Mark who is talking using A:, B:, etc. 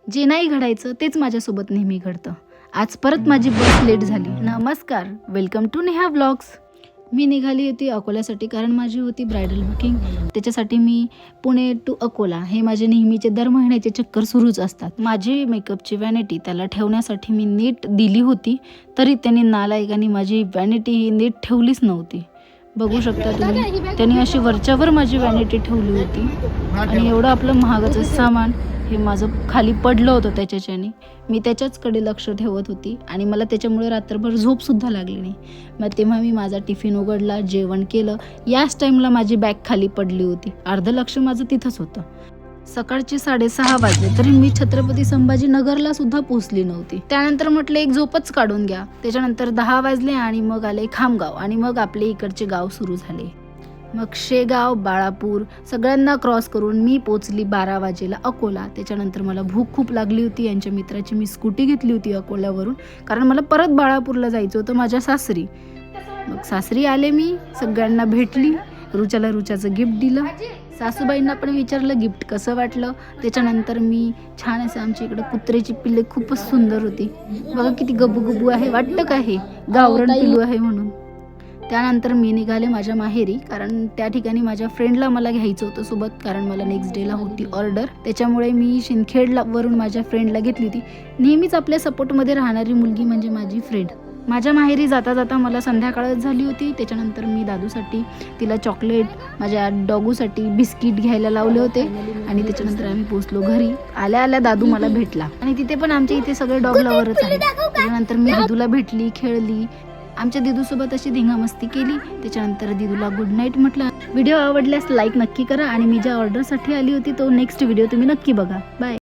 A: जे नाही घडायचं तेच माझ्यासोबत नेहमी घडतं. आज परत माझी बस लेट झाली. नमस्कार, वेलकम टू नेहा व्लॉग्स. मी निघाली होती अकोल्यासाठी, कारण माझी होती ब्रायडल बुकिंग. त्याच्यासाठी मी पुणे टू अकोला हे माझे नेहमीचे दर महिन्याचे चक्कर सुरूच असतात. माझी मेकअपची वॅनिटी त्याला ठेवण्यासाठी मी नीट दिली होती, तरी त्यांनी नालायकांनी माझी वॅनिटी ही नीट ठेवलीच नव्हती. बघू शकता तुम्ही, त्यांनी अशी वरच्यावर माझी वॅनिटी ठेवली होती. आणि एवढं आपलं महागाचं सामान हे माझं खाली पडलं होतं त्याच्याच्याने. मी त्याच्याचकडे लक्ष ठेवत होती आणि मला त्याच्यामुळे रात्रभर झोपसुद्धा लागली नाही. मग तेव्हा मी माझा टिफिन उघडला, जेवण केलं. याच टाईमला माझी बॅग खाली पडली होती. अर्ध लक्ष माझं तिथंच होतं. सकाळचे 6:30 वाजले तरी मी छत्रपती संभाजीनगरला सुद्धा पोहोचली नव्हती. त्यानंतर म्हटलं एक झोपच काढून घ्या. त्याच्यानंतर 10 वाजले आणि मग आले खामगाव आणि मग आपले इकडचे गाव सुरू झाले. मग शेगाव, बाळापूर सगळ्यांना क्रॉस करून मी पोचली 12 वाजेला अकोला. त्याच्यानंतर मला भूक खूप लागली होती. यांच्या मित्राची मी स्कूटी घेतली होती अकोल्यावरून, कारण मला परत बाळापूरला जायचं होतं माझ्या सासरी. मग सासरी आले, मी सगळ्यांना भेटली, रुचाचं गिफ्ट दिलं. सासूबाईंना पण विचारलं गिफ्ट कसं वाटलं. त्याच्यानंतर मी छान असं, आमच्या इकडं कुत्र्याची पिल्ले खूपच सुंदर होती. बघा किती गब्बू आहे, वाटतं का हे गावरण पिल्लू आहे म्हणून. त्यानंतर मी निघाले माझ्या माहेरी, कारण त्या ठिकाणी माझ्या फ्रेंडला मला घ्यायचं होतं सोबत, कारण मला नेक्स्ट डेला होती ऑर्डर. त्याच्यामुळे मी शिंदखेडला वरून माझ्या फ्रेंडला घेतली होती. नेहमीच आपल्या सपोर्टमध्ये राहणारी मुलगी म्हणजे माझी फ्रेंड. माझ्या माहेरी जाता जाता मला संध्याकाळच झाली होती. त्याच्यानंतर मी दादूसाठी तिला चॉकलेट, माझ्या डॉगूसाठी बिस्किट घ्यायला लावले होते. आणि त्याच्यानंतर आम्ही पोचलो घरी. आल्या आल्या दादू मला भेटला आणि तिथे पण आमच्या इथे सगळे डॉग लवरच आहेत. त्याच्यानंतर मी दिदूला भेटली, खेळली, आमच्या दिदूसोबत अशी धिंगामस्ती केली. त्याच्यानंतर दिदूला गुड नाईट म्हटलं. व्हिडिओ आवडल्यास लाईक नक्की करा आणि मी ज्या ऑर्डरसाठी आली होती तो नेक्स्ट व्हिडिओ तुम्ही नक्की बघा. बाय.